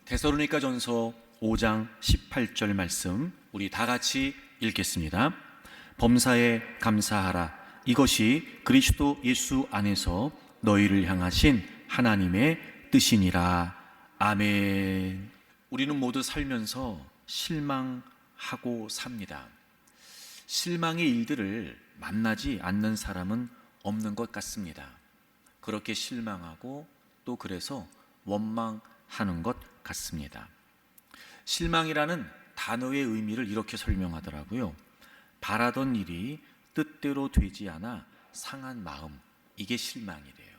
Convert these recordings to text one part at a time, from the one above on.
데살로니가전서 5장 18절 말씀 우리 다 같이 읽겠습니다. 범사에 감사하라. 이것이 그리스도 예수 안에서 너희를 향하신 하나님의 뜻이니라. 아멘. 우리는 모두 살면서 실망하고 삽니다. 실망의 일들을 만나지 않는 사람은 없는 것 같습니다. 그렇게 실망하고 또 그래서 원망하는 것 같습니다. 실망이라는 단어의 의미를 이렇게 설명하더라고요. 바라던 일이 뜻대로 되지 않아 상한 마음, 이게 실망이래요.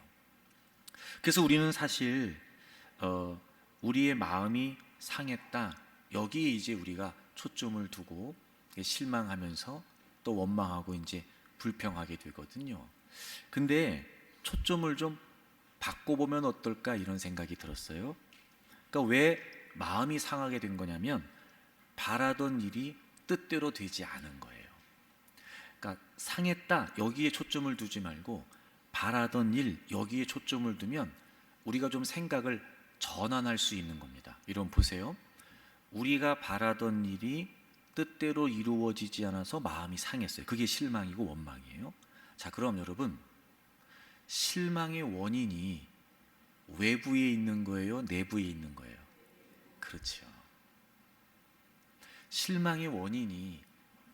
그래서 우리는 사실 우리의 마음이 상했다, 여기에 이제 우리가 초점을 두고 실망하면서 또 원망하고 이제 불평하게 되거든요. 근데 초점을 좀 바꿔보면 어떨까, 이런 생각이 들었어요. 그러니까 왜 마음이 상하게 된 거냐면 바라던 일이 뜻대로 되지 않은 거예요. 그러니까 상했다, 여기에 초점을 두지 말고 바라던 일, 여기에 초점을 두면 우리가 좀 생각을 전환할 수 있는 겁니다. 여러분 보세요. 우리가 바라던 일이 뜻대로 이루어지지 않아서 마음이 상했어요. 그게 실망이고 원망이에요. 자, 그럼 여러분, 실망의 원인이 외부에 있는 거예요? 내부에 있는 거예요? 그렇죠. 실망의 원인이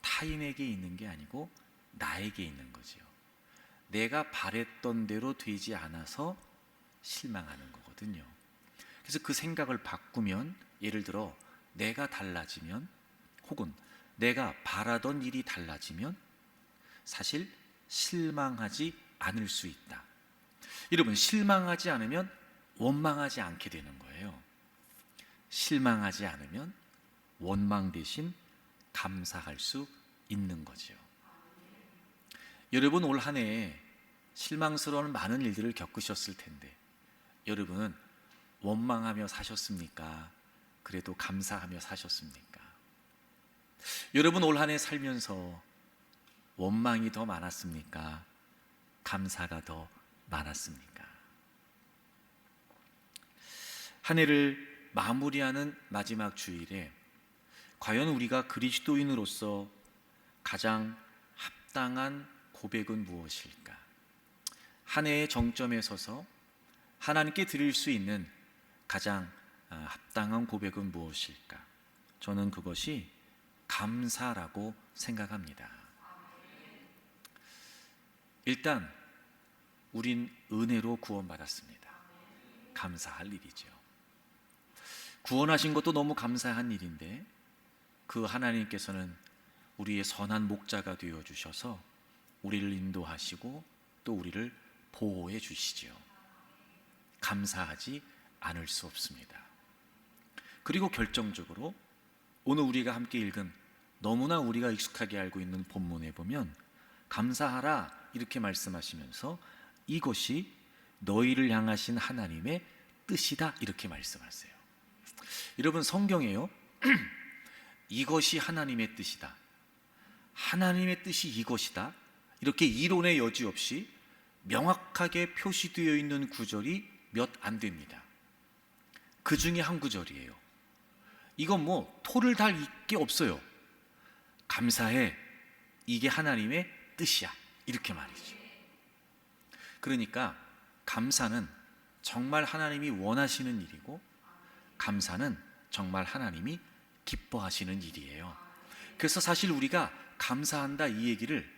타인에게 있는 게 아니고 나에게 있는 거죠. 내가 바랬던 대로 되지 않아서 실망하는 거거든요. 그래서 그 생각을 바꾸면, 예를 들어 내가 달라지면, 혹은 내가 바라던 일이 달라지면 사실 실망하지 않을 수 있다. 여러분, 실망하지 않으면 원망하지 않게 되는 거예요. 실망하지 않으면 원망 대신 감사할 수 있는 거죠. 여러분, 올 한 해 실망스러운 많은 일들을 겪으셨을 텐데 여러분은 원망하며 사셨습니까? 그래도 감사하며 사셨습니까? 여러분, 올 한 해 살면서 원망이 더 많았습니까? 감사가 더 많았습니까? 한 해를 마무리하는 마지막 주일에 과연 우리가 그리스도인으로서 가장 합당한 고백은 무엇일까? 한 해의 정점에 서서 하나님께 드릴 수 있는 가장 합당한 고백은 무엇일까? 저는 그것이 감사라고 생각합니다. 일단 우린 은혜로 구원받았습니다. 감사할 일이죠. 구원하신 것도 너무 감사한 일인데 그 하나님께서는 우리의 선한 목자가 되어 주셔서 우리를 인도하시고 또 우리를 보호해 주시죠. 감사하지 않을 수 없습니다. 그리고 결정적으로 오늘 우리가 함께 읽은 너무나 우리가 익숙하게 알고 있는 본문에 보면 감사하라 이렇게 말씀하시면서 이것이 너희를 향하신 하나님의 뜻이다 이렇게 말씀하세요. 여러분, 성경에요 이것이 하나님의 뜻이다, 하나님의 뜻이 이것이다, 이렇게 이론의 여지 없이 명확하게 표시되어 있는 구절이 몇 안 됩니다. 그 중에 한 구절이에요. 이건 뭐 토를 달 게 없어요. 감사해, 이게 하나님의 뜻이야, 이렇게 말이죠. 그러니까 감사는 정말 하나님이 원하시는 일이고 감사는 정말 하나님이 기뻐하시는 일이에요. 그래서 사실 우리가 감사한다 이 얘기를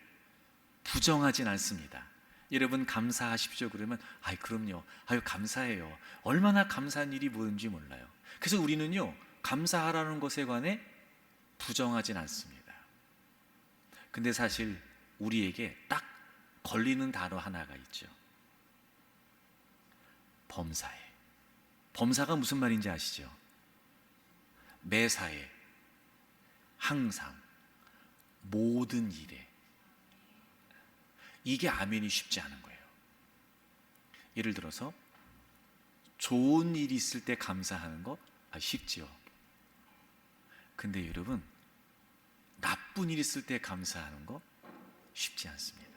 부정하진 않습니다. 여러분, 감사하십시오 그러면 아이 그럼요, 아유 감사해요, 얼마나 감사한 일이 뭔지 몰라요. 그래서 우리는요 감사하라는 것에 관해 부정하진 않습니다. 근데 사실 우리에게 딱 걸리는 단어 하나가 있죠. 범사에. 범사가 무슨 말인지 아시죠? 매사에, 항상, 모든 일에. 이게 아멘이 쉽지 않은 거예요. 예를 들어서 좋은 일이 있을 때 감사하는 거 쉽지요. 근데 여러분, 나쁜 일 있을 때 감사하는 거 쉽지 않습니다.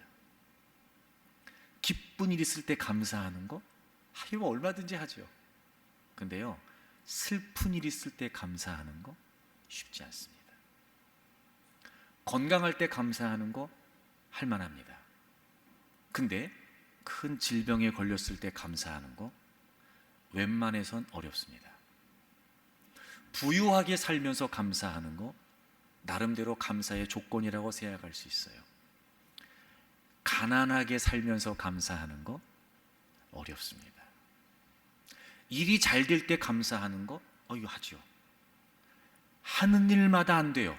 기쁜 일 있을 때 감사하는 거 이거 얼마든지 하죠. 근데요, 슬픈 일 있을 때 감사하는 거 쉽지 않습니다. 건강할 때 감사하는 거 할만합니다. 근데 큰 질병에 걸렸을 때 감사하는 거 웬만해선 어렵습니다. 부유하게 살면서 감사하는 거 나름대로 감사의 조건이라고 생각할 수 있어요. 가난하게 살면서 감사하는 거 어렵습니다. 일이 잘 될 때 감사하는 거 이거 하죠. 하는 일마다 안 돼요.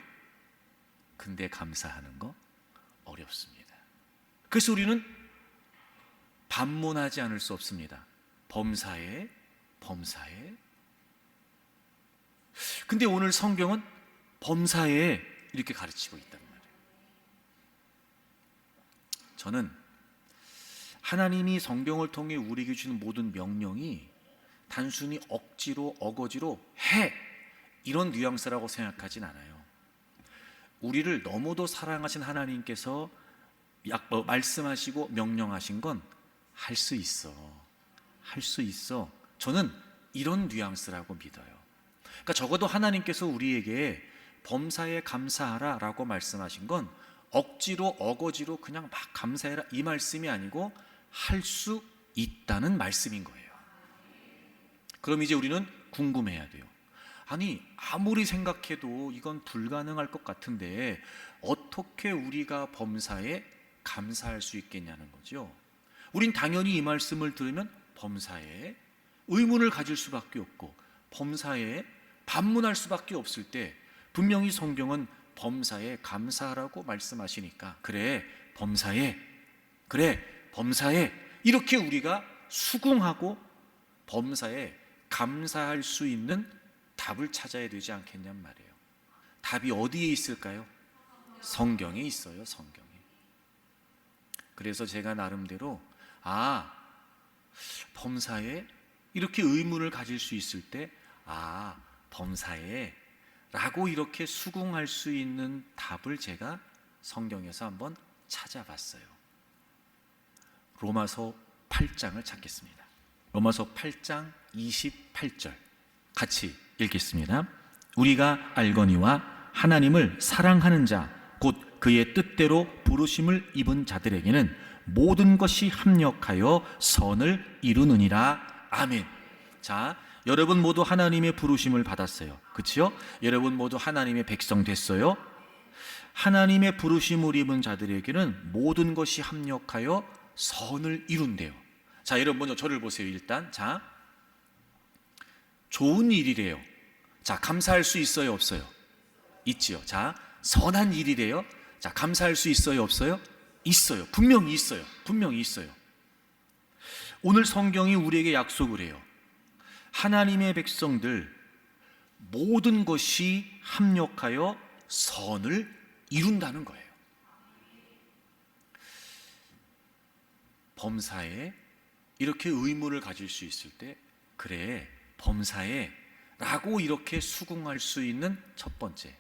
근데 감사하는 거 어렵습니다. 그래서 우리는 반문하지 않을 수 없습니다. 범사에. 근데 오늘 성경은 범사에 이렇게 가르치고 있단 말이에요. 저는 하나님이 성경을 통해 우리에게 주는 모든 명령이 단순히 억지로 어거지로 해 이런 뉘앙스라고 생각하진 않아요. 우리를 너무도 사랑하신 하나님께서 말씀하시고 명령하신 건 할 수 있어. 저는 이런 뉘앙스라고 믿어요. 그러니까 적어도 하나님께서 우리에게 범사에 감사하라 라고 말씀하신 건 억지로 어거지로 그냥 막 감사해라 이 말씀이 아니고 할 수 있다는 말씀인 거예요. 그럼 이제 우리는 궁금해야 돼요. 아니 아무리 생각해도 이건 불가능할 것 같은데 어떻게 우리가 범사에 감사할 수 있겠냐는 거죠. 우린 당연히 이 말씀을 들으면 범사에 의문을 가질 수밖에 없고 범사에 반문할 수밖에 없을 때 분명히 성경은 범사에 감사하라고 말씀하시니까 그래 범사에 이렇게 우리가 수긍하고 범사에 감사할 수 있는 답을 찾아야 되지 않겠냔 말이에요. 답이 어디에 있을까요? 성경에 있어요. 성경에. 그래서 제가 나름대로 범사에 이렇게 의문을 가질 수 있을 때 범사에 라고 이렇게 수긍할 수 있는 답을 제가 성경에서 한번 찾아봤어요. 로마서 8장을 찾겠습니다. 로마서 8장 28절 같이 읽겠습니다. 우리가 알거니와 하나님을 사랑하는 자 곧 그의 뜻대로 부르심을 입은 자들에게는 모든 것이 합력하여 선을 이루느니라. 아멘. 자, 여러분 모두 하나님의 부르심을 받았어요. 그렇죠? 여러분 모두 하나님의 백성 됐어요. 하나님의 부르심을 입은 자들에게는 모든 것이 합력하여 선을 이룬대요. 자, 여러분 먼저 저를 보세요. 일단 자, 좋은 일이래요. 자, 감사할 수 있어요, 없어요? 있지요. 자, 선한 일이래요. 자, 감사할 수 있어요, 없어요? 있어요. 분명히 있어요. 오늘 성경이 우리에게 약속을 해요. 하나님의 백성들 모든 것이 합력하여 선을 이룬다는 거예요. 범사에 이렇게 의문을 가질 수 있을 때 그래 범사에 라고 이렇게 수긍할 수 있는 첫 번째,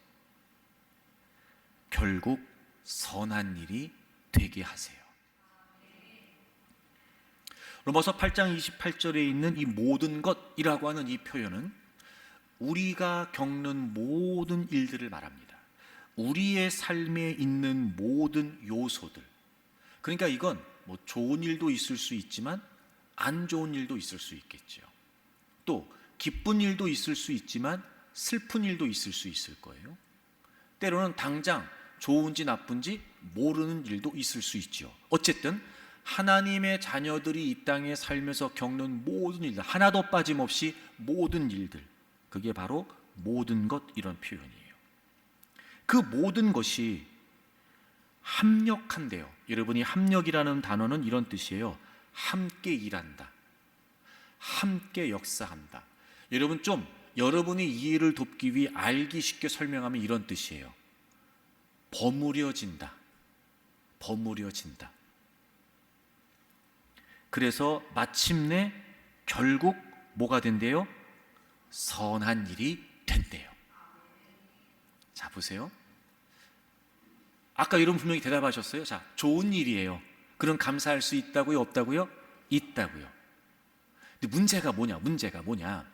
결국 선한 일이 되게 하세요. 로마서 8장 28절에 있는 이 모든 것이라고 하는 이 표현은 우리가 겪는 모든 일들을 말합니다. 우리의 삶에 있는 모든 요소들. 그러니까 이건 뭐 좋은 일도 있을 수 있지만 안 좋은 일도 있을 수 있겠죠. 또 기쁜 일도 있을 수 있지만 슬픈 일도 있을 수 있을 거예요. 때로는 당장 좋은지 나쁜지 모르는 일도 있을 수 있죠. 어쨌든 하나님의 자녀들이 이 땅에 살면서 겪는 모든 일들, 하나도 빠짐없이 모든 일들, 그게 바로 모든 것 이런 표현이에요. 그 모든 것이 합력한대요. 여러분이 합력이라는 단어는 이런 뜻이에요. 함께 일한다, 함께 역사한다. 여러분 좀 여러분의 이해를 돕기 위해 알기 쉽게 설명하면 이런 뜻이에요. 버무려진다. 그래서 마침내 결국 뭐가 된대요? 선한 일이 된대요. 자, 보세요. 아까 여러분 분명히 대답하셨어요. 자, 좋은 일이에요. 그럼 감사할 수 있다고요? 없다고요? 있다고요. 근데 문제가 뭐냐?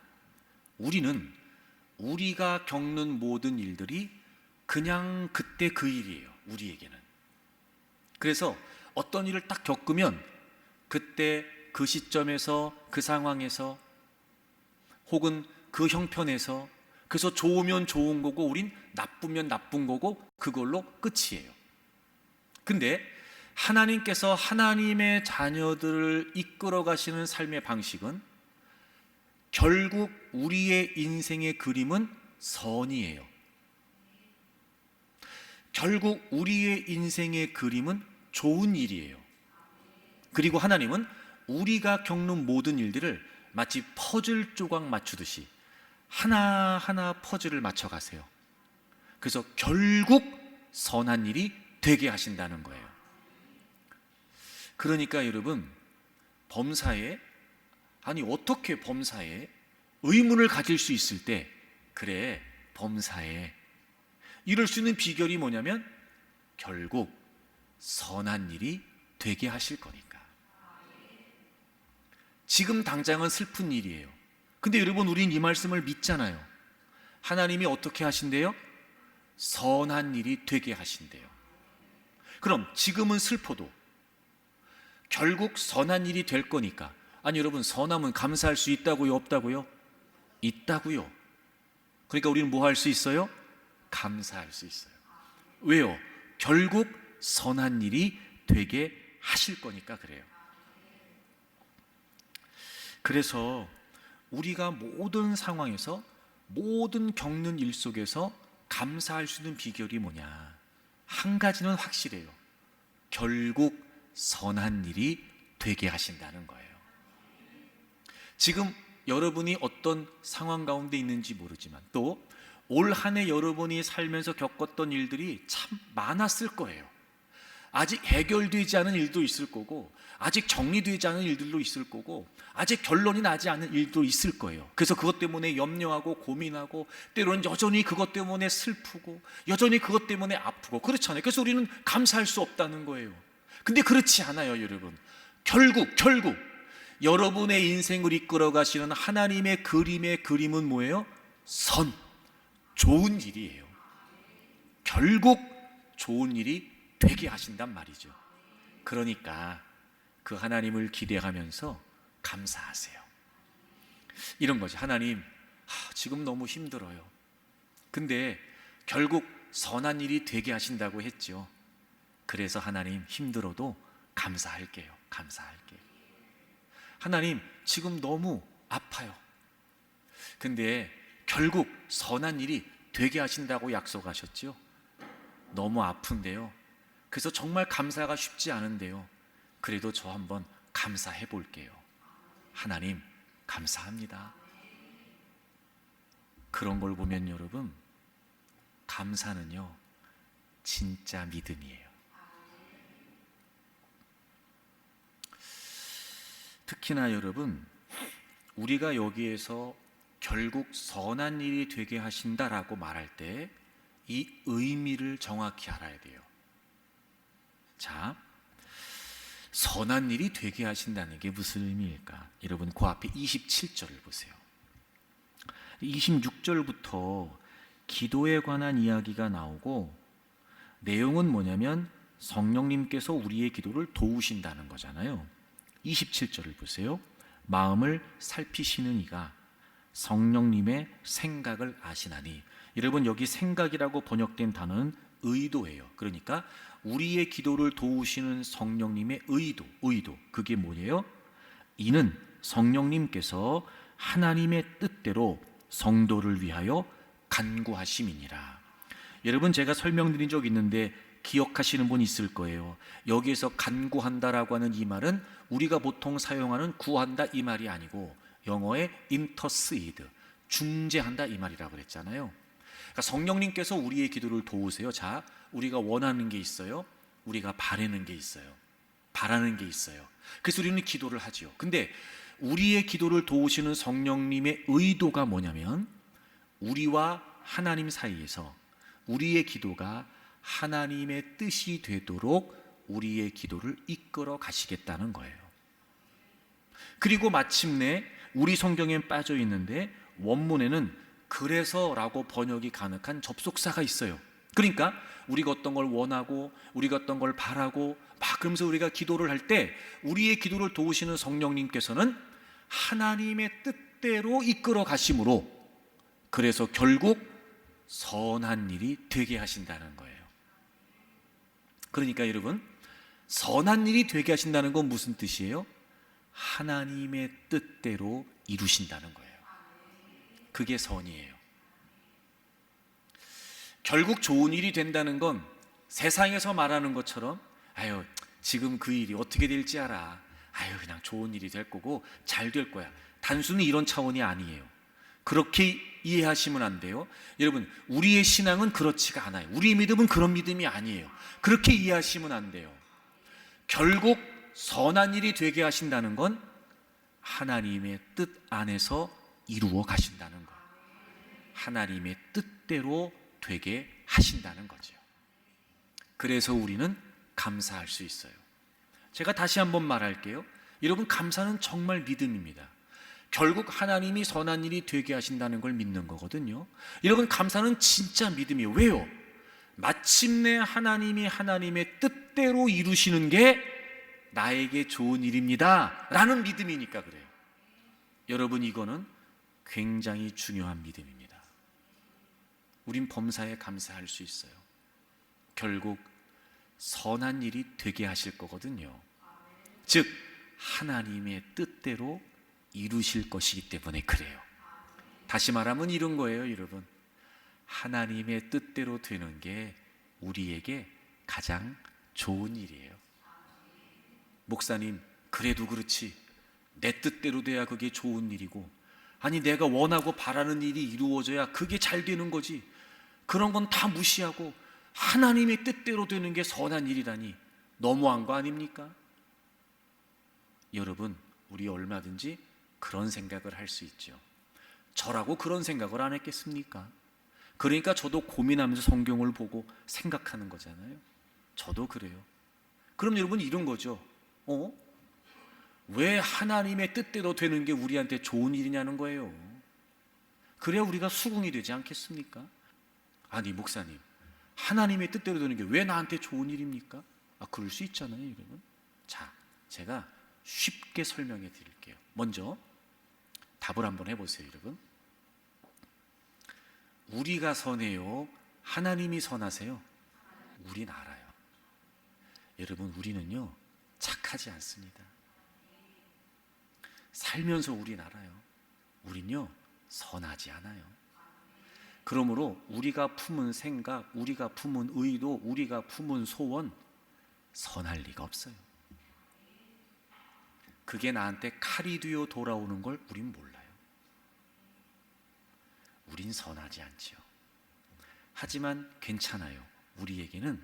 우리는 우리가 겪는 모든 일들이 그냥 그때 그 일이에요. 우리에게는. 그래서 어떤 일을 딱 겪으면 그때 그 시점에서 그 상황에서 혹은 그 형편에서, 그래서 좋으면 좋은 거고 우린 나쁘면 나쁜 거고 그걸로 끝이에요. 근데 하나님께서 하나님의 자녀들을 이끌어 가시는 삶의 방식은 결국 우리의 인생의 그림은 선이에요. 결국 우리의 인생의 그림은 좋은 일이에요. 그리고 하나님은 우리가 겪는 모든 일들을 마치 퍼즐 조각 맞추듯이 하나하나 퍼즐을 맞춰가세요. 그래서 결국 선한 일이 되게 하신다는 거예요. 그러니까 여러분, 범사에, 아니 어떻게 범사에 의문을 가질 수 있을 때, 그래 범사에 이럴 수 있는 비결이 뭐냐면 결국 선한 일이 되게 하실 거니까. 지금 당장은 슬픈 일이에요. 근데 여러분, 우린 이 말씀을 믿잖아요. 하나님이 어떻게 하신대요? 선한 일이 되게 하신대요. 그럼 지금은 슬퍼도 결국 선한 일이 될 거니까. 아니 여러분, 선함은 감사할 수 있다고요, 없다고요? 있다고요. 그러니까 우리는 뭐 할 수 있어요? 감사할 수 있어요. 왜요? 결국 선한 일이 되게 하실 거니까 그래요. 그래서 우리가 모든 상황에서, 모든 겪는 일 속에서 감사할 수 있는 비결이 뭐냐? 한 가지는 확실해요. 결국 선한 일이 되게 하신다는 거예요. 지금 여러분이 어떤 상황 가운데 있는지 모르지만, 또 올 한 해 여러분이 살면서 겪었던 일들이 참 많았을 거예요. 아직 해결되지 않은 일도 있을 거고, 아직 정리되지 않은 일들도 있을 거고, 아직 결론이 나지 않은 일도 있을 거예요. 그래서 그것 때문에 염려하고 고민하고, 때로는 여전히 그것 때문에 슬프고, 여전히 그것 때문에 아프고, 그렇잖아요. 그래서 우리는 감사할 수 없다는 거예요. 근데 그렇지 않아요, 여러분. 결국 여러분의 인생을 이끌어 가시는 하나님의 그림의 그림은 뭐예요? 선, 좋은 일이에요. 결국 좋은 일이 되게 하신단 말이죠. 그러니까 그 하나님을 기대하면서 감사하세요. 이런 거지. 하나님, 지금 너무 힘들어요. 근데 결국 선한 일이 되게 하신다고 했죠. 그래서 하나님, 힘들어도 감사할게요. 감사할게요. 하나님, 지금 너무 아파요. 근데 결국 선한 일이 되게 하신다고 약속하셨죠. 너무 아픈데요. 그래서 정말 감사가 쉽지 않은데요. 그래도 저 한번 감사해 볼게요. 하나님, 감사합니다. 그런 걸 보면 여러분, 감사는요, 진짜 믿음이에요. 특히나 여러분, 우리가 여기에서 결국 선한 일이 되게 하신다라고 말할 때 이 의미를 정확히 알아야 돼요. 자, 선한 일이 되게 하신다는 게 무슨 의미일까? 여러분, 그 앞에 27절을 보세요. 26절부터 기도에 관한 이야기가 나오고, 내용은 뭐냐면 성령님께서 우리의 기도를 도우신다는 거잖아요. 27절을 보세요. 마음을 살피시는 이가 성령님의 생각을 아시나니. 여러분, 여기 생각이라고 번역된 단어는 의도예요. 그러니까 우리의 기도를 도우시는 성령님의 의도, 그게 뭐예요? 이는 성령님께서 하나님의 뜻대로 성도를 위하여 간구하심이니라. 여러분, 제가 설명드린 적 있는데 기억하시는 분 있을 거예요. 여기에서 간구한다라고 하는 이 말은 우리가 보통 사용하는 구한다 이 말이 아니고, 영어의 intercede, 중재한다 이 말이라고 그랬잖아요. 그러니까 성령님께서 우리의 기도를 도우세요. 자, 우리가 원하는 게 있어요. 우리가 바라는 게 있어요. 그래서 우리는 기도를 하지요. 근데 우리의 기도를 도우시는 성령님의 의도가 뭐냐면, 우리와 하나님 사이에서 우리의 기도가 하나님의 뜻이 되도록 우리의 기도를 이끌어 가시겠다는 거예요. 그리고 마침내 우리 성경에 빠져 있는데 원문에는 그래서라고 번역이 가능한 접속사가 있어요. 그러니까 우리가 어떤 걸 원하고 우리가 어떤 걸 바라고 막 그러면서 우리가 기도를 할 때 우리의 기도를 도우시는 성령님께서는 하나님의 뜻대로 이끌어 가심으로 그래서 결국 선한 일이 되게 하신다는 거예요. 그러니까 여러분, 선한 일이 되게 하신다는 건 무슨 뜻이에요? 하나님의 뜻대로 이루신다는 거예요. 그게 선이에요. 결국 좋은 일이 된다는 건 세상에서 말하는 것처럼 아유 지금 그 일이 어떻게 될지 알아, 아유 그냥 좋은 일이 될 거고 잘 될 거야, 단순히 이런 차원이 아니에요. 그렇게 이해하시면 안 돼요. 여러분, 우리의 신앙은 그렇지가 않아요. 우리의 믿음은 그런 믿음이 아니에요. 그렇게 이해하시면 안 돼요. 결국 선한 일이 되게 하신다는 건 하나님의 뜻 안에서 이루어 가신다는 것, 하나님의 뜻대로 되게 하신다는 거죠. 그래서 우리는 감사할 수 있어요. 제가 다시 한번 말할게요. 여러분, 감사는 정말 믿음입니다. 결국 하나님이 선한 일이 되게 하신다는 걸 믿는 거거든요. 여러분, 감사는 진짜 믿음이에요. 왜요? 마침내 하나님이 하나님의 뜻대로 이루시는 게 나에게 좋은 일입니다 라는 믿음이니까 그래요. 여러분, 이거는 굉장히 중요한 믿음입니다. 우린 범사에 감사할 수 있어요. 결국 선한 일이 되게 하실 거거든요. 즉 하나님의 뜻대로 이루실 것이기 때문에 그래요. 다시 말하면 이런 거예요, 여러분. 하나님의 뜻대로 되는 게 우리에게 가장 좋은 일이에요. 목사님, 그래도 그렇지, 내 뜻대로 돼야 그게 좋은 일이고, 아니 내가 원하고 바라는 일이 이루어져야 그게 잘 되는 거지, 그런 건 다 무시하고 하나님의 뜻대로 되는 게 선한 일이라니 너무한 거 아닙니까? 여러분, 우리 얼마든지 그런 생각을 할 수 있죠. 저라고 그런 생각을 안 했겠습니까? 그러니까 저도 고민하면서 성경을 보고 생각하는 거잖아요. 저도 그래요. 그럼 여러분, 이런 거죠. 왜 하나님의 뜻대로 되는 게 우리한테 좋은 일이냐는 거예요. 그래야 우리가 수긍이 되지 않겠습니까? 아니 목사님, 하나님의 뜻대로 되는 게 왜 나한테 좋은 일입니까? 그럴 수 있잖아요, 여러분. 자, 제가 쉽게 설명해 드릴게요. 먼저 답을 한번 해보세요, 여러분. 우리가 선해요, 하나님이 선하세요? 우린 알아요. 여러분, 우리는요 착하지 않습니다. 살면서 우린 알아요. 우린요 선하지 않아요. 그러므로 우리가 품은 생각, 우리가 품은 의도, 우리가 품은 소원 선할 리가 없어요. 그게 나한테 칼이 되어 돌아오는 걸 우린 몰라요. 우린 선하지 않지요. 하지만 괜찮아요. 우리에게는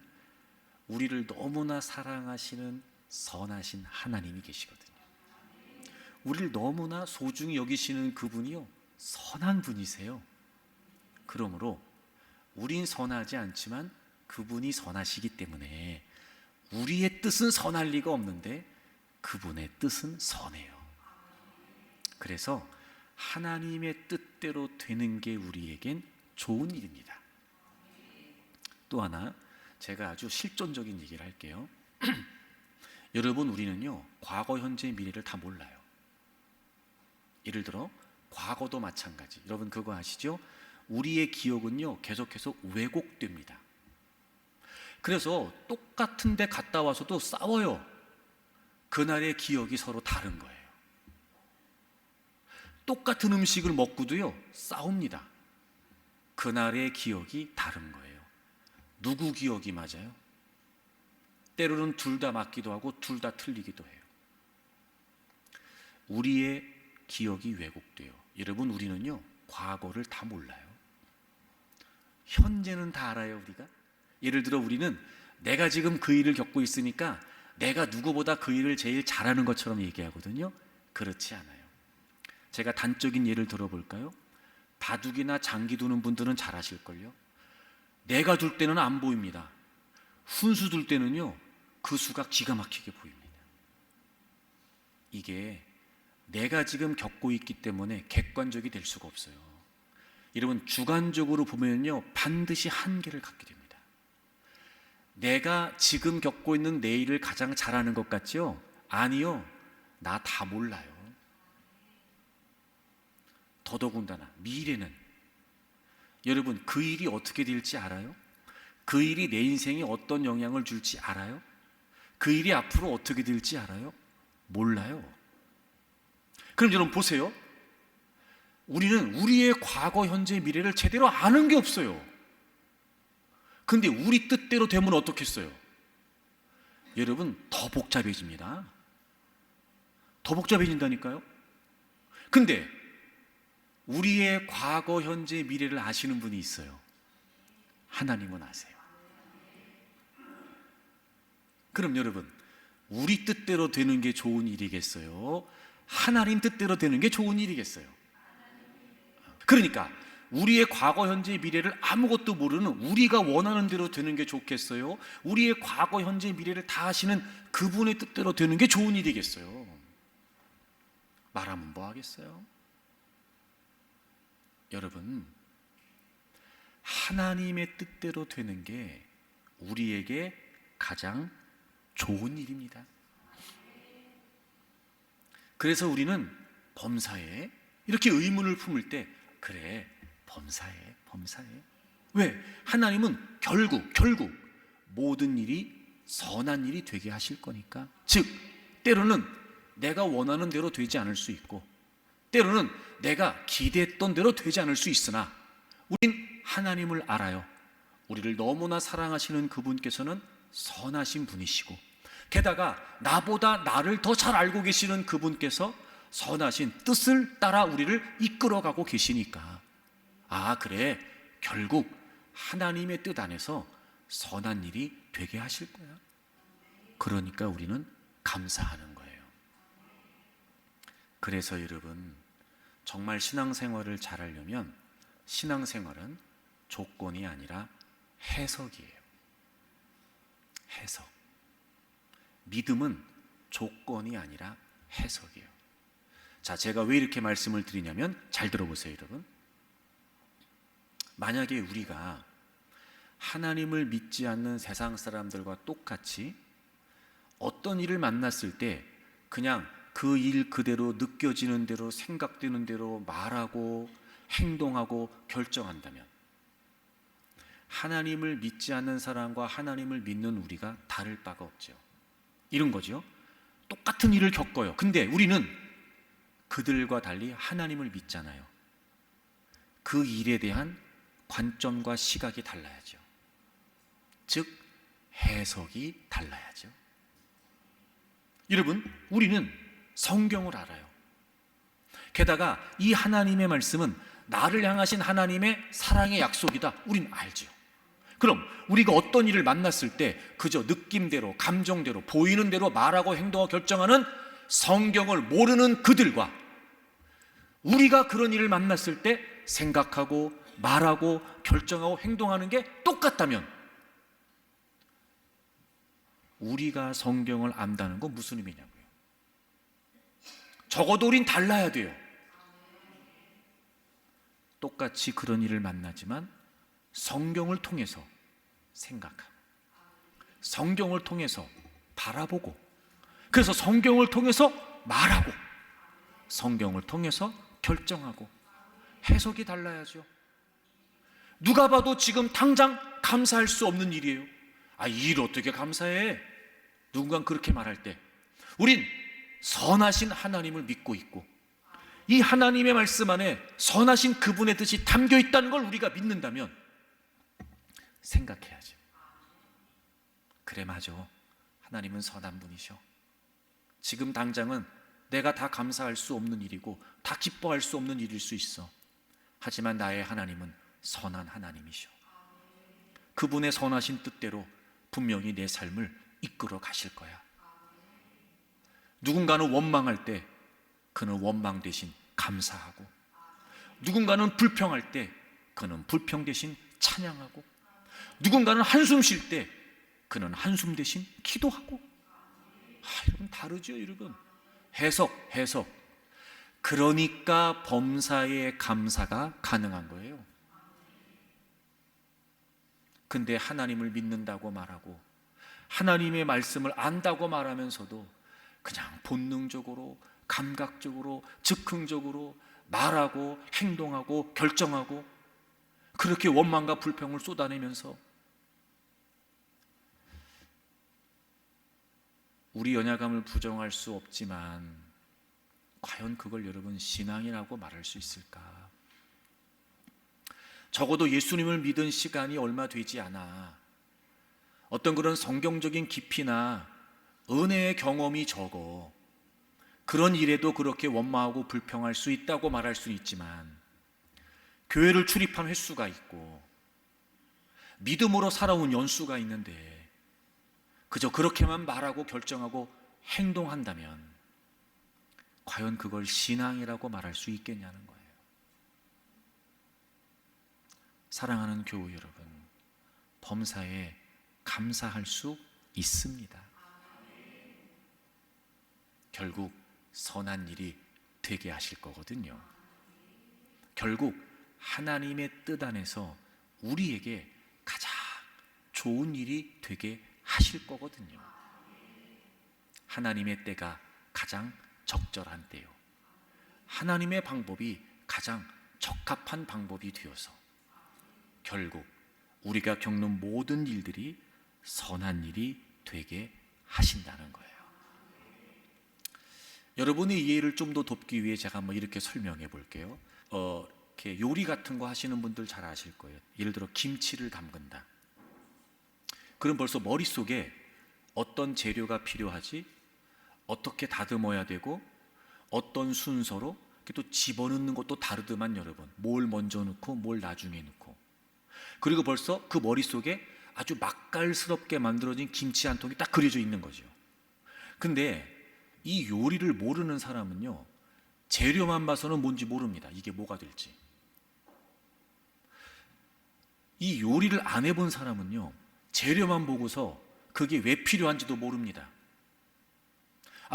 우리를 너무나 사랑하시는 선하신 하나님이 계시거든요. 우리를 너무나 소중히 여기시는 그분이요 선한 분이세요. 그러므로 우린 선하지 않지만 그분이 선하시기 때문에 우리의 뜻은 선할 리가 없는데 그분의 뜻은 선해요. 그래서 하나님의 뜻대로 되는 게 우리에겐 좋은 일입니다. 또 하나, 제가 아주 실존적인 얘기를 할게요. 여러분, 우리는요 과거, 현재, 미래를 다 몰라요. 예를 들어 과거도 마찬가지. 여러분 그거 아시죠? 우리의 기억은요 계속해서 왜곡됩니다. 그래서 똑같은 데 갔다 와서도 싸워요. 그날의 기억이 서로 다른 거예요. 똑같은 음식을 먹고도요 싸웁니다. 그날의 기억이 다른 거예요. 누구 기억이 맞아요? 때로는 둘 다 맞기도 하고 둘 다 틀리기도 해요. 우리의 기억이 왜곡돼요. 여러분, 우리는요 과거를 다 몰라요. 현재는 다 알아요. 우리가 예를 들어 우리는 내가 지금 그 일을 겪고 있으니까 내가 누구보다 그 일을 제일 잘하는 것처럼 얘기하거든요. 그렇지 않아요. 제가 단적인 예를 들어볼까요? 바둑이나 장기 두는 분들은 잘 아실걸요. 내가 둘 때는 안 보입니다. 훈수 둘 때는요 그 수가 기가 막히게 보입니다. 이게 내가 지금 겪고 있기 때문에 객관적이 될 수가 없어요. 여러분, 주관적으로 보면요, 반드시 한계를 갖게 됩니다. 내가 지금 겪고 있는 내 일을 가장 잘하는 것 같죠? 아니요, 나 다 몰라요. 더더군다나 미래는, 여러분, 그 일이 어떻게 될지 알아요? 그 일이 내 인생에 어떤 영향을 줄지 알아요? 그 일이 앞으로 어떻게 될지 알아요? 몰라요. 그럼 여러분 보세요. 우리는 우리의 과거, 현재, 미래를 제대로 아는 게 없어요. 근데 우리 뜻대로 되면 어떻겠어요? 여러분, 더 복잡해집니다. 더 복잡해진다니까요. 근데 우리의 과거, 현재, 미래를 아시는 분이 있어요. 하나님은 아세요. 그럼 여러분, 우리 뜻대로 되는 게 좋은 일이겠어요? 하나님 뜻대로 되는 게 좋은 일이겠어요? 그러니까 우리의 과거, 현재, 미래를 아무것도 모르는 우리가 원하는 대로 되는 게 좋겠어요? 우리의 과거, 현재, 미래를 다 아시는 그분의 뜻대로 되는 게 좋은 일이겠어요? 말하면 뭐 하겠어요? 여러분, 하나님의 뜻대로 되는 게 우리에게 가장 좋은 일입니다. 그래서 우리는 범사에 이렇게 의문을 품을 때, 그래, 범사에. 왜? 하나님은 결국 모든 일이 선한 일이 되게 하실 거니까. 즉, 때로는 내가 원하는 대로 되지 않을 수 있고, 때로는 내가 기대했던 대로 되지 않을 수 있으나, 우린 하나님을 알아요. 우리를 너무나 사랑하시는 그분께서는 선하신 분이시고, 게다가 나보다 나를 더 잘 알고 계시는 그분께서 선하신 뜻을 따라 우리를 이끌어가고 계시니까, 아, 그래, 결국 하나님의 뜻 안에서 선한 일이 되게 하실 거야. 그러니까 우리는 감사하는 거예요. 그래서 여러분, 정말 신앙생활을 잘하려면 신앙생활은 조건이 아니라 해석이에요. 해석. 믿음은 조건이 아니라 해석이에요. 자, 제가 왜 이렇게 말씀을 드리냐면, 잘 들어보세요, 여러분. 만약에 우리가 하나님을 믿지 않는 세상 사람들과 똑같이 어떤 일을 만났을 때 그냥 그 일 그대로 느껴지는 대로 생각되는 대로 말하고 행동하고 결정한다면, 하나님을 믿지 않는 사람과 하나님을 믿는 우리가 다를 바가 없죠. 이런 거죠. 똑같은 일을 겪어요. 근데 우리는 그들과 달리 하나님을 믿잖아요. 그 일에 대한 관점과 시각이 달라야죠. 즉, 해석이 달라야죠. 여러분, 우리는 성경을 알아요. 게다가 이 하나님의 말씀은 나를 향하신 하나님의 사랑의 약속이다. 우린 알죠. 그럼 우리가 어떤 일을 만났을 때 그저 느낌대로, 감정대로, 보이는 대로 말하고 행동하고 결정하는 성경을 모르는 그들과 우리가 그런 일을 만났을 때 생각하고 말하고 결정하고 행동하는 게 똑같다면, 우리가 성경을 안다는 건 무슨 의미냐고요. 적어도 우린 달라야 돼요. 똑같이 그런 일을 만나지만 성경을 통해서 생각하고, 성경을 통해서 바라보고, 그래서 성경을 통해서 말하고, 성경을 통해서 결정하고, 해석이 달라야죠. 누가 봐도 지금 당장 감사할 수 없는 일이에요. 아, 이 일 어떻게 감사해? 누군가 그렇게 말할 때 우린 선하신 하나님을 믿고 있고, 이 하나님의 말씀 안에 선하신 그분의 뜻이 담겨 있다는 걸 우리가 믿는다면 생각해야죠. 그래, 맞아, 하나님은 선한 분이셔. 지금 당장은 내가 다 감사할 수 없는 일이고 다 기뻐할 수 없는 일일 수 있어. 하지만 나의 하나님은 선한 하나님이셔. 그분의 선하신 뜻대로 분명히 내 삶을 이끌어 가실 거야. 누군가는 원망할 때 그는 원망 대신 감사하고, 누군가는 불평할 때 그는 불평 대신 찬양하고, 누군가는 한숨 쉴 때 그는 한숨 대신 기도하고. 여러분, 다르죠, 여러분. 해석. 그러니까 범사에 감사가 가능한 거예요. 근데 하나님을 믿는다고 말하고 하나님의 말씀을 안다고 말하면서도 그냥 본능적으로, 감각적으로, 즉흥적으로 말하고 행동하고 결정하고 그렇게 원망과 불평을 쏟아내면서 우리 연약함을 부정할 수 없지만 과연 그걸 여러분 신앙이라고 말할 수 있을까? 적어도 예수님을 믿은 시간이 얼마 되지 않아 어떤 그런 성경적인 깊이나 은혜의 경험이 적어 그런 일에도 그렇게 원망하고 불평할 수 있다고 말할 수는 있지만 교회를 출입한 횟수가 있고 믿음으로 살아온 연수가 있는데 그저 그렇게만 말하고 결정하고 행동한다면 과연 그걸 신앙이라고 말할 수 있겠냐는 거예요. 사랑하는 교우 여러분, 범사에 감사할 수 있습니다. 결국 선한 일이 되게 하실 거거든요. 결국 하나님의 뜻 안에서 우리에게 가장 좋은 일이 되게 하실 거거든요. 하나님의 때가 가장 적절한 때요. 하나님의 방법이 가장 적합한 방법이 되어서 결국 우리가 겪는 모든 일들이 선한 일이 되게 하신다는 거예요. 여러분의 이해를 좀 더 돕기 위해 제가 한번 이렇게 설명해 볼게요. 이렇게 요리 같은 거 하시는 분들 잘 아실 거예요. 예를 들어 김치를 담근다. 그럼 벌써 머릿속에 어떤 재료가 필요하지? 어떻게 다듬어야 되고 어떤 순서로 또 집어넣는 것도 다르더만 여러분. 뭘 먼저 넣고 뭘 나중에 넣고. 그리고 벌써 그 머릿속에 아주 맛깔스럽게 만들어진 김치 한 통이 딱 그려져 있는 거죠. 근데 이 요리를 모르는 사람은요, 재료만 봐서는 뭔지 모릅니다. 이게 뭐가 될지. 이 요리를 안 해본 사람은요, 재료만 보고서 그게 왜 필요한지도 모릅니다.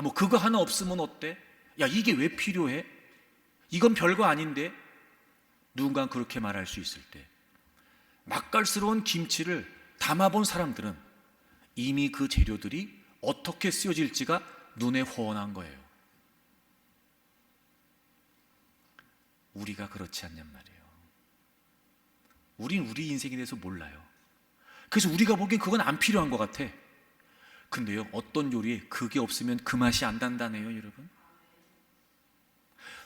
뭐 그거 하나 없으면 어때? 야, 이게 왜 필요해? 이건 별거 아닌데? 누군가 그렇게 말할 수 있을 때 맛깔스러운 김치를 담아본 사람들은 이미 그 재료들이 어떻게 쓰여질지가 눈에 훤한 거예요. 우리가 그렇지 않냔 말이에요. 우린 우리 인생에 대해서 몰라요. 그래서 우리가 보기엔 그건 안 필요한 것 같아. 근데요, 어떤 요리에 그게 없으면 그 맛이 안 단다네요, 여러분.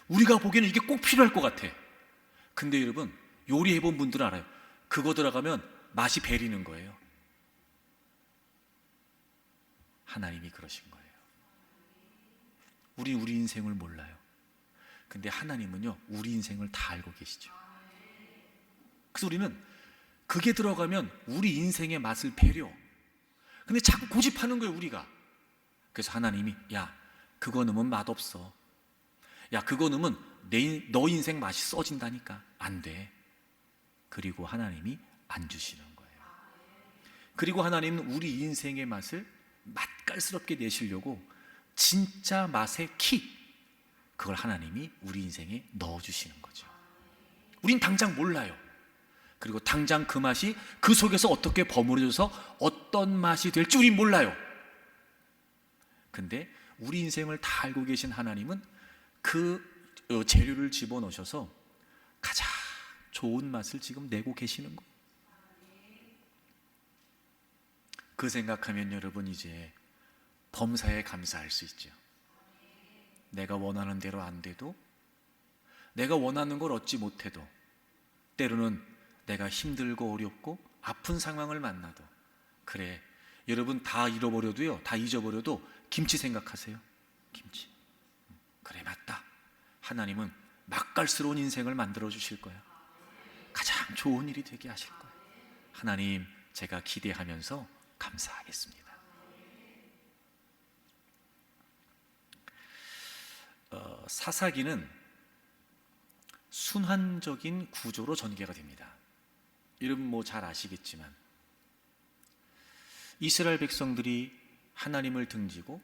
우리가 보기에는 이게 꼭 필요할 것 같아. 근데 여러분, 요리해본 분들은 알아요. 그거 들어가면 맛이 배리는 거예요. 하나님이 그러신 거예요. 우리 인생을 몰라요. 근데 하나님은요, 우리 인생을 다 알고 계시죠. 그래서 우리는 그게 들어가면 우리 인생의 맛을 배려. 근데 자꾸 고집하는 거예요, 우리가. 그래서 하나님이, 야, 그거 넣으면 맛없어. 야, 그거 넣으면 너 인생 맛이 써진다니까. 안 돼. 그리고 하나님이 안 주시는 거예요. 그리고 하나님은 우리 인생의 맛을 맛깔스럽게 내시려고 진짜 맛의 키, 그걸 하나님이 우리 인생에 넣어주시는 거죠. 우린 당장 몰라요. 그리고 당장 그 맛이 그 속에서 어떻게 버무려져서 어떤 맛이 될지 우린 몰라요. 근데 우리 인생을 다 알고 계신 하나님은 그 재료를 집어넣으셔서 가장 좋은 맛을 지금 내고 계시는 거예요. 그 생각하면 여러분 이제 범사에 감사할 수 있죠. 내가 원하는 대로 안 돼도, 내가 원하는 걸 얻지 못해도, 때로는 내가 힘들고 어렵고 아픈 상황을 만나도, 그래, 여러분 다 잃어버려도요, 다 잊어버려도 김치 생각하세요. 김치. 그래, 맞다. 하나님은 맛깔스러운 인생을 만들어 주실 거야. 가장 좋은 일이 되게 하실 거예요. 하나님, 제가 기대하면서 감사하겠습니다. 사사기는 순환적인 구조로 전개가 됩니다. 여러분 뭐 잘 아시겠지만 이스라엘 백성들이 하나님을 등지고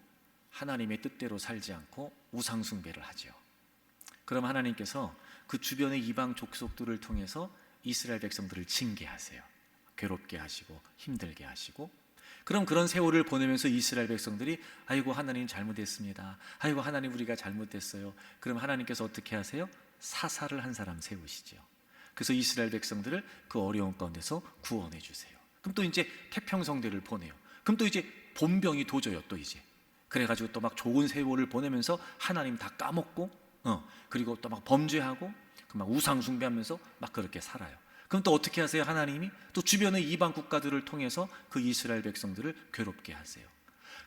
하나님의 뜻대로 살지 않고 우상 숭배를 하죠. 그럼 하나님께서 그 주변의 이방 족속들을 통해서 이스라엘 백성들을 징계하세요. 괴롭게 하시고 힘들게 하시고, 그럼 그런 세월을 보내면서 이스라엘 백성들이 아이고 하나님 잘못했습니다, 아이고 하나님 우리가 잘못했어요. 그럼 하나님께서 어떻게 하세요? 사사를 한 사람 세우시죠. 그래서 이스라엘 백성들을 그 어려운 가운데서 구원해 주세요. 그럼 또 이제 태평성대를 보내요. 그럼 또 이제 본병이 도져요. 또 이제 그래가지고 또 막 좋은 세월을 보내면서 하나님 다 까먹고, 그리고 또 막 범죄하고 막 우상 숭배하면서 막 그렇게 살아요. 그럼 또 어떻게 하세요? 하나님이 또 주변의 이방 국가들을 통해서 그 이스라엘 백성들을 괴롭게 하세요.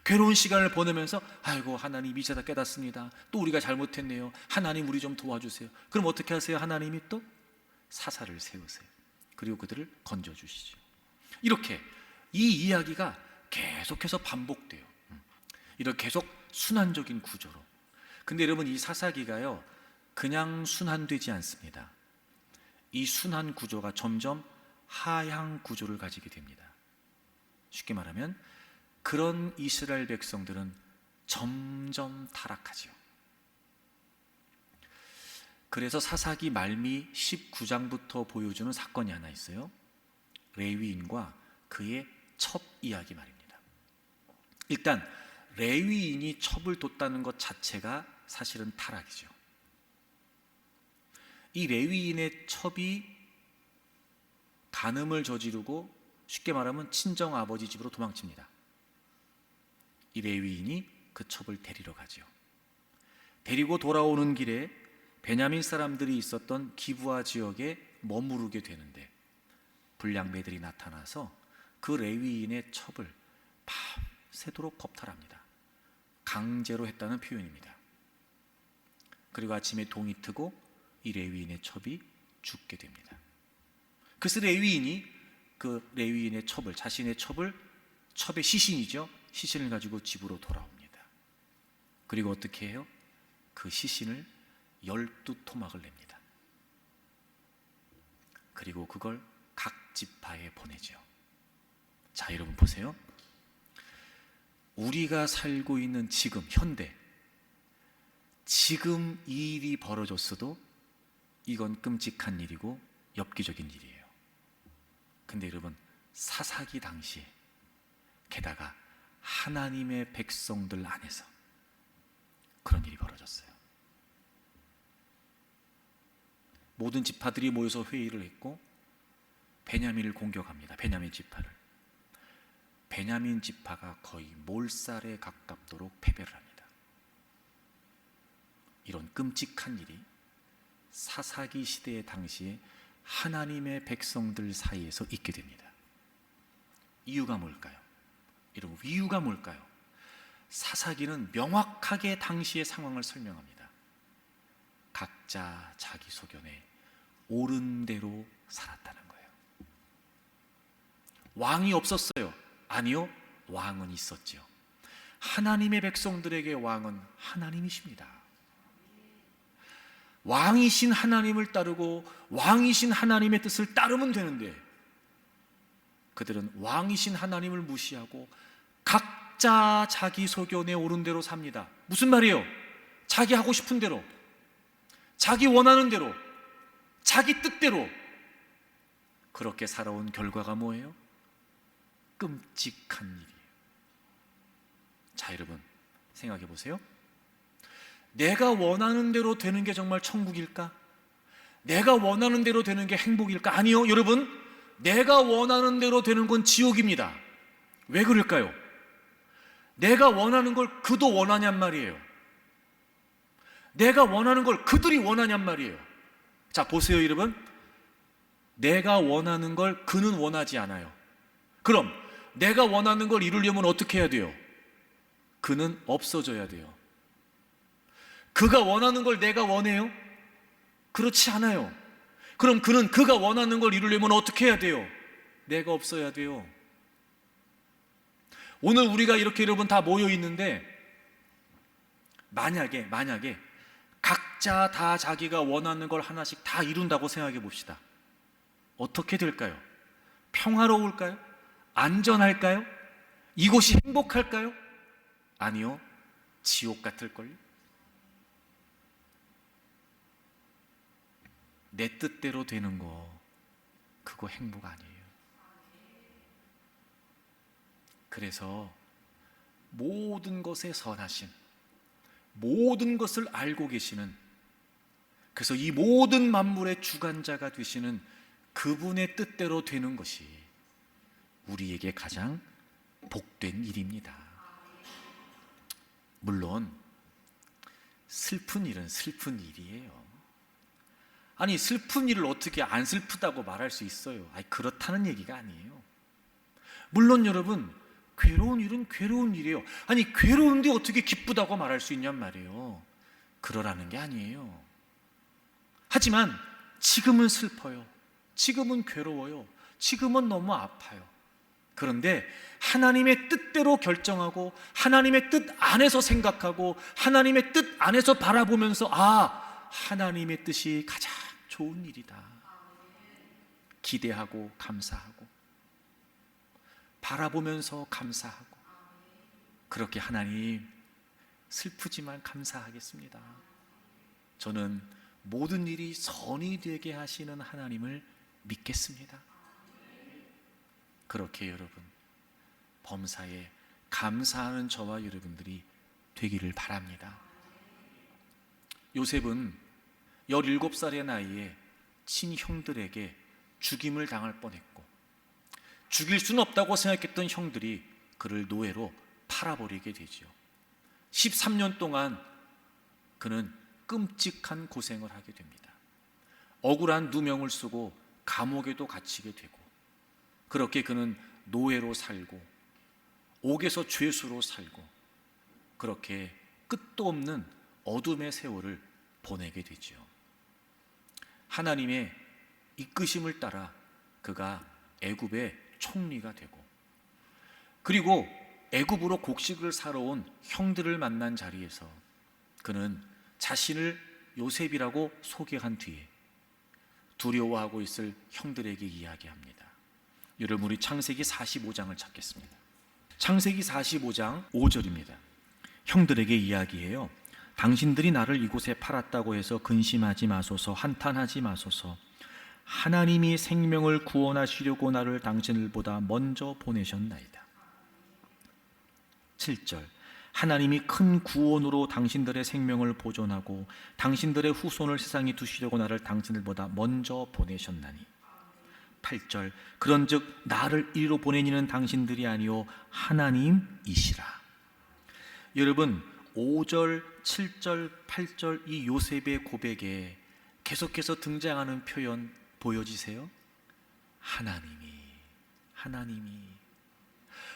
괴로운 시간을 보내면서 아이고 하나님 이제 다 깨닫습니다, 또 우리가 잘못했네요, 하나님 우리 좀 도와주세요. 그럼 어떻게 하세요? 하나님이 또 사사를 세우세요. 그리고 그들을 건져주시죠. 이렇게 이 이야기가 계속해서 반복돼요. 이렇게 계속 순환적인 구조로. 근데 여러분, 이 사사기가요 그냥 순환되지 않습니다. 이 순환 구조가 점점 하향 구조를 가지게 됩니다. 쉽게 말하면 그런 이스라엘 백성들은 점점 타락하죠. 그래서 사사기 말미 19장부터 보여주는 사건이 하나 있어요. 레위인과 그의 첩 이야기 말입니다. 일단 레위인이 첩을 뒀다는 것 자체가 사실은 타락이죠. 이 레위인의 첩이 간음을 저지르고 쉽게 말하면 친정 아버지 집으로 도망칩니다. 이 레위인이 그 첩을 데리러 가죠. 데리고 돌아오는 길에 베냐민 사람들이 있었던 기브아 지역에 머무르게 되는데 불량배들이 나타나서 그 레위인의 첩을 밤새도록 겁탈합니다. 강제로 했다는 표현입니다. 그리고 아침에 동이 트고 이 레위인의 첩이 죽게 됩니다. 그래서 레위인이 그 레위인의 첩을, 자신의 첩을, 첩의 시신이죠, 시신을 가지고 집으로 돌아옵니다. 그리고 어떻게 해요? 그 시신을 12토막을 냅니다. 그리고 그걸 각 지파에 보내죠. 자, 여러분 보세요. 우리가 살고 있는 지금 현대, 지금 이 일이 벌어졌어도 이건 끔찍한 일이고 엽기적인 일이에요. 근데 여러분, 사사기 당시에 게다가 하나님의 백성들 안에서 그런 일이 벌어졌어요. 모든 지파들이 모여서 회의를 했고 베냐민을 공격합니다. 베냐민 지파를. 베냐민 지파가 거의 몰살에 가깝도록 패배를 합니다. 이런 끔찍한 일이 사사기 시대의 당시에 하나님의 백성들 사이에서 있게 됩니다. 이유가 뭘까요? 여러분, 이유가 뭘까요? 사사기는 명확하게 당시의 상황을 설명합니다. 각자 자기 소견에 옳은 대로 살았다는 거예요. 왕이 없었어요? 아니요, 왕은 있었죠. 하나님의 백성들에게 왕은 하나님이십니다. 왕이신 하나님을 따르고 왕이신 하나님의 뜻을 따르면 되는데 그들은 왕이신 하나님을 무시하고 각자 자기 소견에 옳은 대로 삽니다. 무슨 말이에요? 자기 하고 싶은 대로, 자기 원하는 대로, 자기 뜻대로 그렇게 살아온 결과가 뭐예요? 끔찍한 일이에요. 자, 여러분 생각해 보세요. 내가 원하는 대로 되는 게 정말 천국일까? 내가 원하는 대로 되는 게 행복일까? 아니요, 여러분, 내가 원하는 대로 되는 건 지옥입니다. 왜 그럴까요? 내가 원하는 걸 그도 원하냔 말이에요. 내가 원하는 걸 그들이 원하냔 말이에요. 자, 보세요, 여러분. 내가 원하는 걸 그는 원하지 않아요. 그럼 내가 원하는 걸 이루려면 어떻게 해야 돼요? 그는 없어져야 돼요. 그가 원하는 걸 내가 원해요? 그렇지 않아요. 그럼 그는 그가 원하는 걸 이루려면 어떻게 해야 돼요? 내가 없어야 돼요. 오늘 우리가 이렇게 여러분 다 모여 있는데 만약에 각자 다 자기가 원하는 걸 하나씩 다 이룬다고 생각해 봅시다. 어떻게 될까요? 평화로울까요? 안전할까요? 이곳이 행복할까요? 아니요, 지옥 같을걸요? 내 뜻대로 되는 거, 그거 행복 아니에요. 그래서 모든 것에 선하신, 모든 것을 알고 계시는, 그래서 이 모든 만물의 주관자가 되시는 그분의 뜻대로 되는 것이 우리에게 가장 복된 일입니다. 물론 슬픈 일은 슬픈 일이에요. 아니, 슬픈 일을 어떻게 안 슬프다고 말할 수 있어요? 아니, 그렇다는 얘기가 아니에요. 물론 여러분, 괴로운 일은 괴로운 일이에요. 아니, 괴로운데 어떻게 기쁘다고 말할 수 있냔 말이에요. 그러라는 게 아니에요. 하지만 지금은 슬퍼요. 지금은 괴로워요. 지금은 너무 아파요. 그런데 하나님의 뜻대로 결정하고 하나님의 뜻 안에서 생각하고 하나님의 뜻 안에서 바라보면서, 하나님의 뜻이 가장 좋은 일이다. 기대하고 감사하고 바라보면서 감사하고, 그렇게 하나님 슬프지만 감사하겠습니다. 저는 모든 일이 선이 되게 하시는 하나님을 믿겠습니다. 그렇게 여러분, 범사에 감사하는 저와 여러분들이 되기를 바랍니다. 요셉은 17살의 나이에 친형들에게 죽임을 당할 뻔했고, 죽일 수는 없다고 생각했던 형들이 그를 노예로 팔아버리게 되죠. 13년 동안 그는 끔찍한 고생을 하게 됩니다. 억울한 누명을 쓰고 감옥에도 갇히게 되고, 그렇게 그는 노예로 살고 옥에서 죄수로 살고, 그렇게 끝도 없는 어둠의 세월을 보내게 되죠. 하나님의 이끄심을 따라 그가 애굽의 총리가 되고, 그리고 애굽으로 곡식을 사러 온 형들을 만난 자리에서 그는 자신을 요셉이라고 소개한 뒤에 두려워하고 있을 형들에게 이야기합니다. 여러분, 우리 창세기 45장을 찾겠습니다. 창세기 45장 5절입니다. 형들에게 이야기해요. 당신들이 나를 이곳에 팔았다고 해서 근심하지 마소서, 한탄하지 마소서. 하나님이 생명을 구원하시려고 나를 당신들보다 먼저 보내셨나이다. 7절, 하나님이 큰 구원으로 당신들의 생명을 보존하고 당신들의 후손을 세상에 두시려고 나를 당신들보다 먼저 보내셨나니. 8절, 그런즉 나를 이리로 보낸 이는 당신들이 아니요 하나님이시라. 여러분, 5절, 7절, 8절 이 요셉의 고백에 계속해서 등장하는 표현 보여지세요? 하나님이.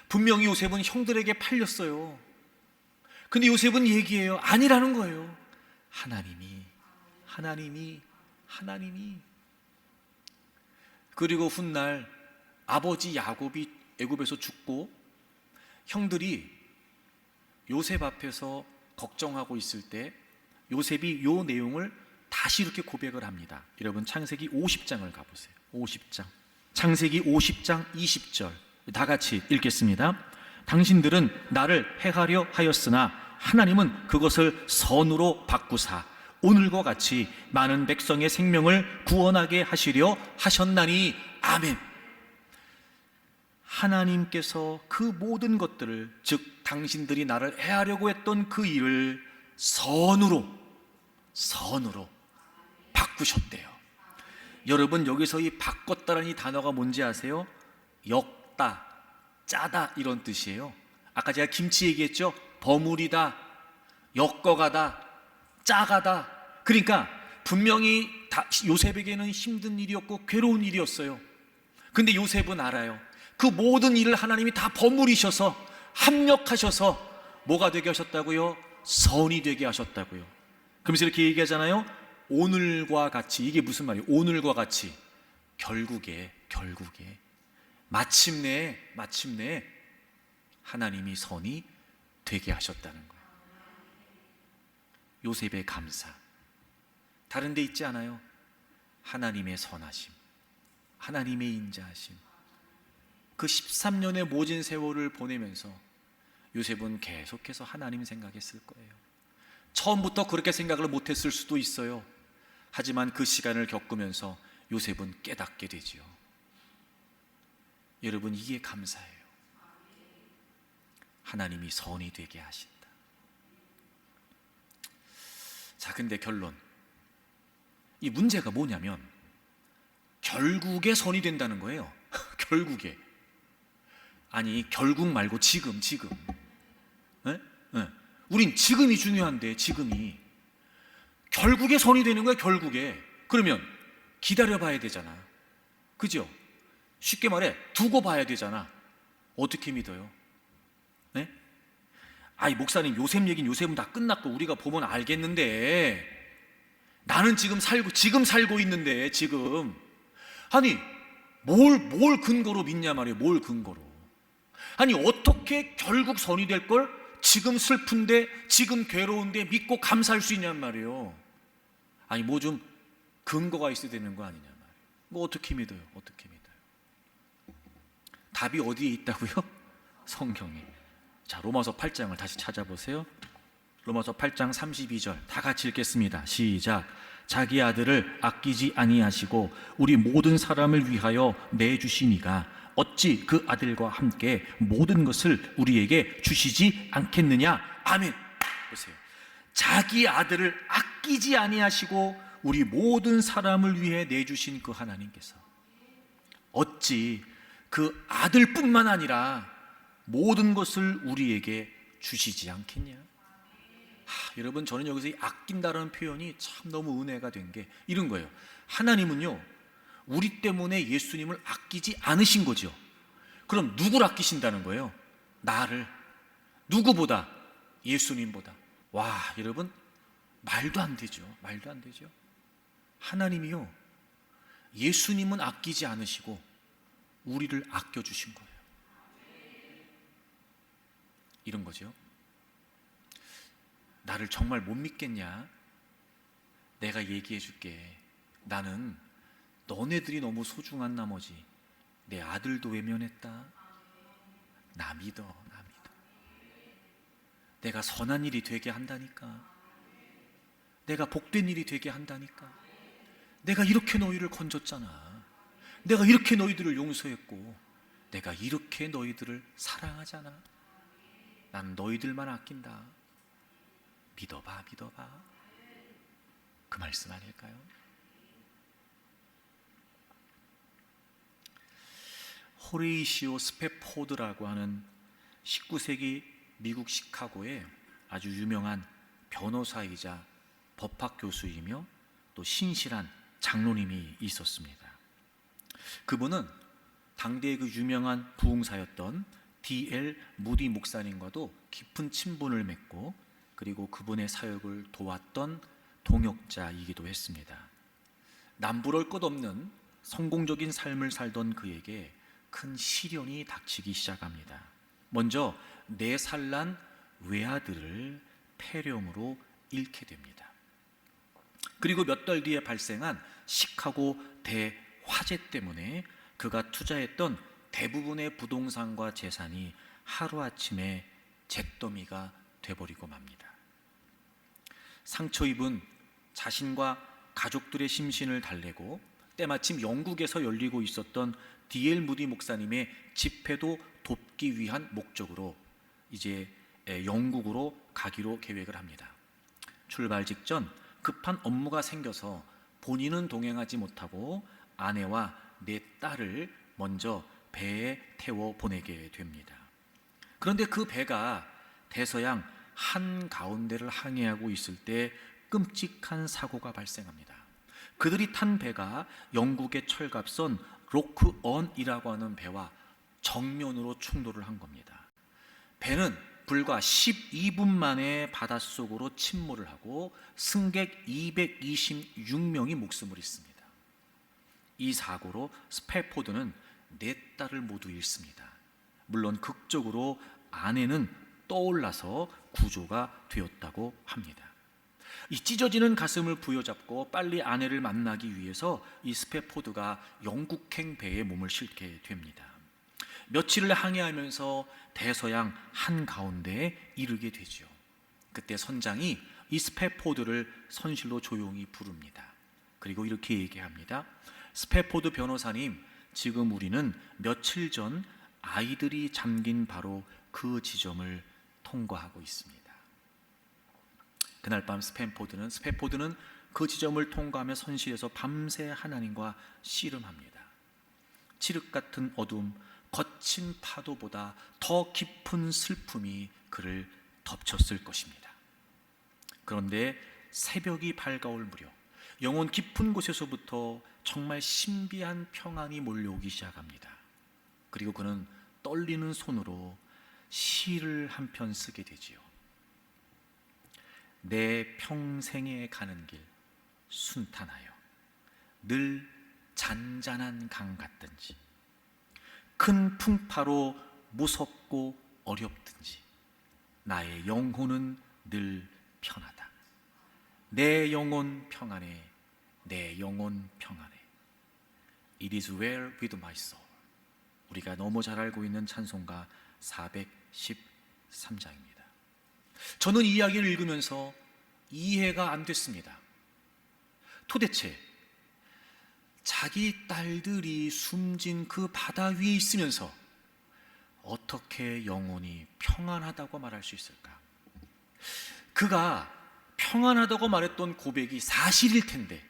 분명히 요셉은 형들에게 팔렸어요. 근데 요셉은 얘기해요. 아니라는 거예요. 하나님이. 그리고 훗날 아버지 야곱이 애굽에서 죽고 형들이 요셉 앞에서 걱정하고 있을 때 요셉이 요 내용을 다시 이렇게 고백을 합니다. 여러분, 창세기 50장을 가보세요. 50장. 창세기 50장 20절. 다 같이 읽겠습니다. 당신들은 나를 해하려 하였으나 하나님은 그것을 선으로 바꾸사 오늘과 같이 많은 백성의 생명을 구원하게 하시려 하셨나니. 아멘. 하나님께서 그 모든 것들을, 즉 당신들이 나를 해하려고 했던 그 일을 선으로 바꾸셨대요. 여러분, 여기서 이 바꿨다라는 이 단어가 뭔지 아세요? 엮다, 짜다 이런 뜻이에요. 아까 제가 김치 얘기했죠? 버무리다, 엮어가다, 짜가다. 그러니까 분명히 요셉에게는 힘든 일이었고 괴로운 일이었어요. 근데 요셉은 알아요. 그 모든 일을 하나님이 다 버무리셔서 합력하셔서 뭐가 되게 하셨다고요? 선이 되게 하셨다고요. 그러면서 이렇게 얘기하잖아요. 오늘과 같이. 이게 무슨 말이에요? 오늘과 같이. 결국에 마침내 하나님이 선이 되게 하셨다는 거예요. 요셉의 감사. 다른 데 있지 않아요? 하나님의 선하심, 하나님의 인자하심. 그 13년의 모진 세월을 보내면서 요셉은 계속해서 하나님 생각했을 거예요. 처음부터 그렇게 생각을 못했을 수도 있어요. 하지만 그 시간을 겪으면서 요셉은 깨닫게 되지요. 여러분, 이게 감사해요. 하나님이 선이 되게 하신다. 자, 근데 결론, 이 문제가 뭐냐면 결국에 선이 된다는 거예요. 결국에. 아니, 결국 말고 지금. 네? 네. 우린 지금이 중요한데, 지금이. 결국에 선이 되는 거야, 결국에. 그러면 기다려 봐야 되잖아. 그죠? 쉽게 말해, 두고 봐야 되잖아. 어떻게 믿어요? 네? 아이, 목사님, 요셉은 다 끝났고 우리가 보면 알겠는데, 나는 지금 살고 있는데, 지금. 아니, 뭘 근거로 믿냐 말이에요. 뭘 근거로. 아니, 어떻게 결국 선이 될 걸 지금 슬픈데, 지금 괴로운데 믿고 감사할 수 있냔 말이에요. 아니, 뭐 좀 근거가 있어야 되는 거 아니냐 말이에요. 뭐 어떻게 믿어요? 어떻게 믿어요? 답이 어디에 있다고요? 성경에. 자, 로마서 8장을 다시 찾아보세요. 로마서 8장 32절 다 같이 읽겠습니다. 시작. 자기 아들을 아끼지 아니하시고 우리 모든 사람을 위하여 내주시니가 어찌 그 아들과 함께 모든 것을 우리에게 주시지 않겠느냐. 아멘. 보세요. 자기 아들을 아끼지 아니하시고 우리 모든 사람을 위해 내주신 그 하나님께서 어찌 그 아들뿐만 아니라 모든 것을 우리에게 주시지 않겠냐. 여러분, 저는 여기서 이 아낀다라는 표현이 참 너무 은혜가 된 게 이런 거예요. 하나님은요, 우리 때문에 예수님을 아끼지 않으신 거죠. 그럼 누구를 아끼신다는 거예요? 나를. 누구보다? 예수님보다. 와, 여러분, 말도 안 되죠. 말도 안 되죠. 하나님이요, 예수님은 아끼지 않으시고 우리를 아껴주신 거예요. 이런 거죠. 나를 정말 못 믿겠냐? 내가 얘기해 줄게. 나는 너네들이 너무 소중한 나머지 내 아들도 외면했다. 나 믿어. 내가 선한 일이 되게 한다니까. 내가 복된 일이 되게 한다니까. 내가 이렇게 너희를 건졌잖아. 내가 이렇게 너희들을 용서했고, 내가 이렇게 너희들을 사랑하잖아. 난 너희들만 아낀다. 믿어봐. 그 말씀 아닐까요? 호레이시오 스패포드라고 하는 19세기 미국 시카고의 아주 유명한 변호사이자 법학 교수이며 또 신실한 장로님이 있었습니다. 그분은 당대의 그 유명한 부흥사였던 D.L. 무디 목사님과도 깊은 친분을 맺고, 그리고 그분의 사역을 도왔던 동역자이기도 했습니다. 남부럴 것 없는 성공적인 삶을 살던 그에게 큰 시련이 닥치기 시작합니다. 먼저 4살 난 외아들을 폐렴으로 잃게 됩니다. 그리고 몇 달 뒤에 발생한 시카고 대화재 때문에 그가 투자했던 대부분의 부동산과 재산이 하루아침에 잿더미가 돼버리고 맙니다. 상처 입은 자신과 가족들의 심신을 달래고 때마침 영국에서 열리고 있었던 D.L. 무디 목사님의 집회도 돕기 위한 목적으로 이제 영국으로 가기로 계획을 합니다. 출발 직전 급한 업무가 생겨서 본인은 동행하지 못하고 아내와 4딸을 먼저 배에 태워 보내게 됩니다. 그런데 그 배가 대서양 한가운데를 항해하고 있을 때 끔찍한 사고가 발생합니다. 그들이 탄 배가 영국의 철갑선 로크언이라고 하는 배와 정면으로 충돌을 한 겁니다. 배는 불과 12분 만에 바닷속으로 침몰을 하고 승객 226명이 목숨을 잃습니다. 이 사고로 스패포드는 4딸을 모두 잃습니다. 물론 극적으로 아내는 떠올라서 구조가 되었다고 합니다. 이 찢어지는 가슴을 부여잡고 빨리 아내를 만나기 위해서 이 스패포드가 영국행 배에 몸을 싣게 됩니다. 며칠을 항해하면서 대서양 한가운데에 이르게 되죠. 그때 선장이 이 스패포드를 선실로 조용히 부릅니다. 그리고 이렇게 얘기합니다. 스패포드 변호사님, 지금 우리는 며칠 전 아이들이 잠긴 바로 그 지점을 통과하고 있습니다. 그날 밤 스패포드는 그 지점을 통과하며 선실에서 밤새 하나님과 씨름합니다. 칠흑 같은 어둠, 거친 파도보다 더 깊은 슬픔이 그를 덮쳤을 것입니다. 그런데 새벽이 밝아올 무렵 영혼 깊은 곳에서부터 정말 신비한 평안이 몰려오기 시작합니다. 그리고 그는 떨리는 손으로 시를 한 편 쓰게 되지요. 내 평생에 가는 길 순탄하여 늘 잔잔한 강 같든지 큰 풍파로 무섭고 어렵든지 나의 영혼은 늘 편하다. 내 영혼 평안해, 내 영혼 평안해. It is well with my soul. 우리가 너무 잘 알고 있는 찬송가 413장입니다. 저는 이 이야기를 읽으면서 이해가 안 됐습니다. 도대체 자기 딸들이 숨진 그 바다 위에 있으면서 어떻게 영혼이 평안하다고 말할 수 있을까? 그가 평안하다고 말했던 고백이 사실일 텐데,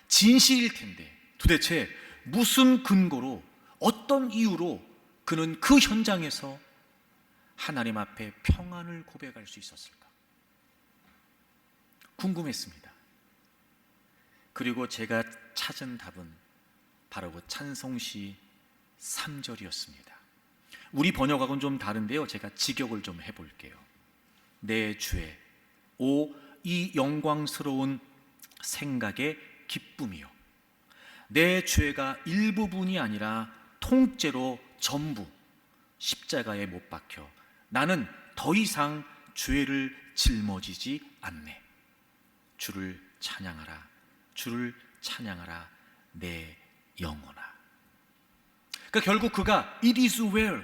진실일 텐데, 도대체 무슨 근거로, 어떤 이유로 그는 그 현장에서 하나님 앞에 평안을 고백할 수 있었을까? 궁금했습니다. 그리고 제가 찾은 답은 바로 그 찬송시 3절이었습니다. 우리 번역하고는 좀 다른데요, 제가 직역을 좀 해볼게요. 내 주에 오 이 영광스러운 생각의 기쁨이요, 내 죄가 일부분이 아니라 통째로 전부 십자가에 못 박혀 나는 더 이상 죄를 짊어지지 않네. 주를 찬양하라, 주를 찬양하라 내 영혼아. 그러니까 결국 그가 It is well,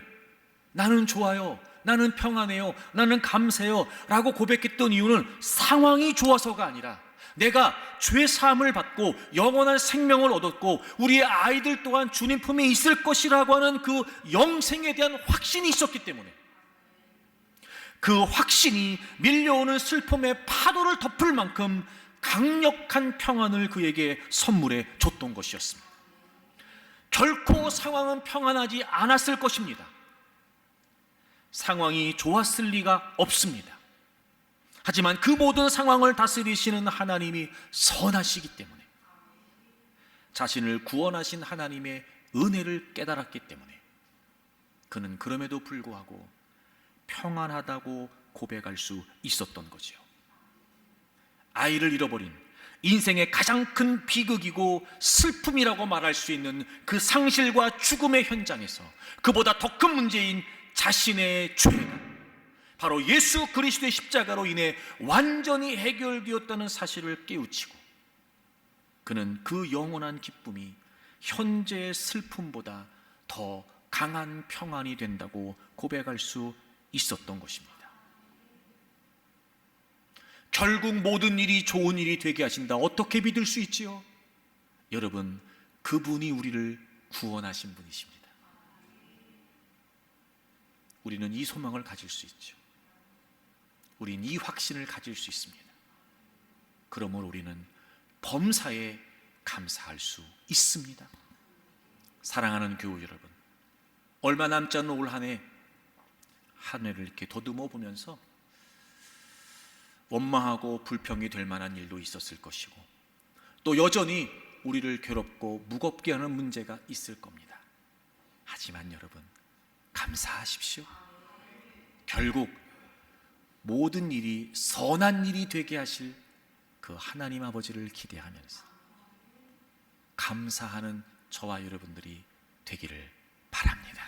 나는 좋아요, 나는 평안해요, 나는 감사해요 라고 고백했던 이유는 상황이 좋아서가 아니라 내가 죄 사함을 받고 영원한 생명을 얻었고 우리의 아이들 또한 주님 품에 있을 것이라고 하는 그 영생에 대한 확신이 있었기 때문에, 그 확신이 밀려오는 슬픔의 파도를 덮을 만큼 강력한 평안을 그에게 선물해 줬던 것이었습니다. 결코 상황은 평안하지 않았을 것입니다. 상황이 좋았을 리가 없습니다. 하지만 그 모든 상황을 다스리시는 하나님이 선하시기 때문에, 자신을 구원하신 하나님의 은혜를 깨달았기 때문에 그는 그럼에도 불구하고 평안하다고 고백할 수 있었던 거지요. 아이를 잃어버린 인생의 가장 큰 비극이고 슬픔이라고 말할 수 있는 그 상실과 죽음의 현장에서 그보다 더 큰 문제인 자신의 죄가 바로 예수 그리스도의 십자가로 인해 완전히 해결되었다는 사실을 깨우치고, 그는 그 영원한 기쁨이 현재의 슬픔보다 더 강한 평안이 된다고 고백할 수 있었던 것입니다. 결국 모든 일이 좋은 일이 되게 하신다. 어떻게 믿을 수 있지요? 여러분, 그분이 우리를 구원하신 분이십니다. 우리는 이 소망을 가질 수 있죠. 우리는 이 확신을 가질 수 있습니다. 그러므로 우리는 범사에 감사할 수 있습니다. 사랑하는 교우 여러분, 얼마 남지 않은 올 한 해를 이렇게 더듬어 보면서 원망하고 불평이 될 만한 일도 있었을 것이고, 또 여전히 우리를 괴롭고 무겁게 하는 문제가 있을 겁니다. 하지만 여러분, 감사하십시오. 결국 모든 일이 선한 일이 되게 하실 그 하나님 아버지를 기대하면서 감사하는 저와 여러분들이 되기를 바랍니다.